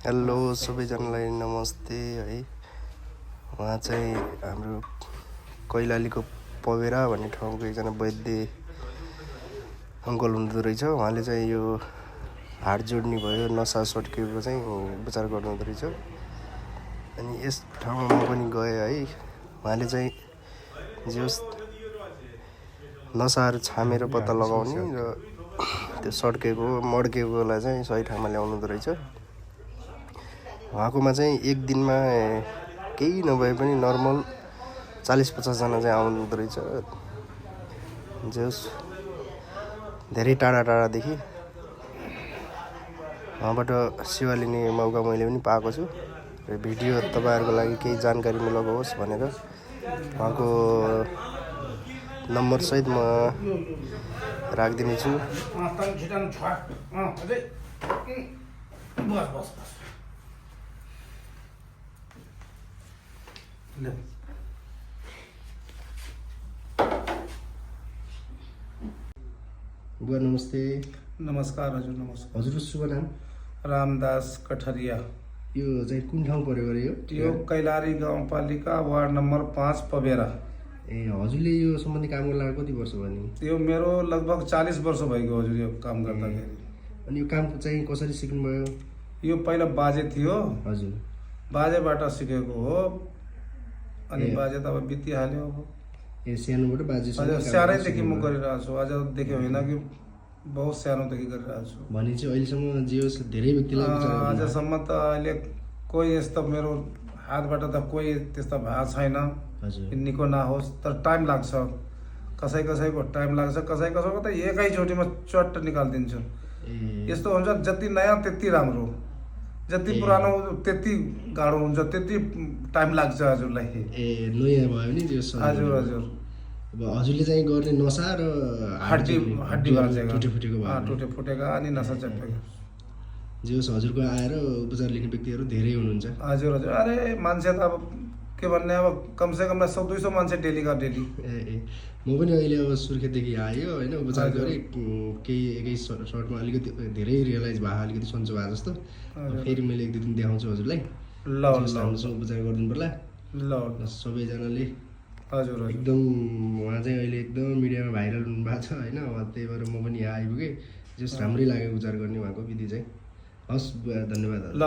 Hello सबैजनालाई नमस्ते है। उहाँ चाहिँ हाम्रो कैलालीको पवेरा भन्ने ठाउँको एकजना वैद्य अङ्कल हुनुहुँदो रहेछ। उहाँले चाहिँ यो हाड जोड्ने भयो, नसा सड्केको चाहिँ उपचार गर्नुहुँदो रहेछ। अनि यस ठाउँमा म पनि गएँ है। उहाँले चाहिँ जे होस् नसाहरू छामेर पत्ता लगाउने र त्यो सड्केको मड्केकोलाई चाहिँ सही ठाउँमा ल्याउनुहुँदो रहेछ। उहाँकोमा चाहिँ एक दिनमा केही नभए पनि नर्मल 40-50 जना चाहिँ आउनुहुँदो रहेछ। जे होस् धेरै टाढा टाढादेखि उहाँबाट सेवा लिने मौका मैले पनि पाएको छु र भिडियो तपाईँहरूको लागि केही जानकारीमूलक होस् भनेर उहाँको नम्बर सहित म राखिदिनेछु। बुवा नमस्ते। नमस्कार हजुर। नमस्कार। हजुरको शुभ नाम? रामदास कठरिया। यो चाहिँ कुन ठाउँ पर्यो गरे यो कैलाली गाउँपालिका वार्ड नम्बर 5 पवेरा। ए हजुरले यो सम्बन्धी काम गर्न कति वर्ष भयो नि? यो मेरो लगभग 40 वर्ष भइगयो हजुर यो काम गर्दाखेरि। अनि यो काम चाहिँ कसरी सिक्नुभयो? यो पहिला बाजे थियो। हजुर। बाजेबाट सिकेको हो। अनि बाजे त अब बितिहाल्यो अब। ए सानोबाट बाजे सानैदेखि म गरिरहेको छु। आज देख्यो होइन कि बहुत सानोदेखि गरिरहेको छु। भने चाहिँ अहिलेसम्म जे होस् धेरै व्यक्तिलाई आजसम्म त अहिले कोही यस्तो मेरो हातबाट त कोही त्यस्तो भएको छैन। निको नहोस् तर टाइम लाग्छ। कसैको टाइम लाग्छ, कसैको त एकैचोटिमा चट्ट निकालिदिन्छु। यस्तो हुन्छ जति नयाँ त्यति राम्रो, जति पुरानो त्यति गाह्रो हुन्छ, त्यति टाइम लाग्छ हजुरलाई। ए नयाँ भयो नि त्यो हजुर हजुर। अब हजुरले चाहिँ गर्ने नसा र हड्डी भाँचेको, टुटे फुटेका अनि नसा चट्टेको। जे होस् हजुरको आएर उपचार लिने व्यक्तिहरू धेरै हुनुहुन्छ। हजुर हजुर। अरे मान्छे त अब के भन्ने, अब कमसेकम 100-200 मान्छे डेलीका डेली। ए म पनि अहिले अब सुर्खेतदेखि आयो होइन, उपचार गरेँ केही एकै सर्टमा अलिकति धेरै रियलाइज भयो, अलिकति सन्चो भयो जस्तो। फेरि मैले 1-2 दिन देखाउँछु हजुरलाई। ल राम्रोसँग उपचार गरिदिनु पर्ला। ल सबैजनाले हजुर। एकदम उहाँ चाहिँ अहिले एकदम मिडियामा भाइरल हुनुभएको छ होइन, त्यही भएर म पनि यहाँ आइपुगेँ। जस राम्रै लाग्यो उपचार गर्ने उहाँको विधि चाहिँ। हस् धन्यवाद। ल।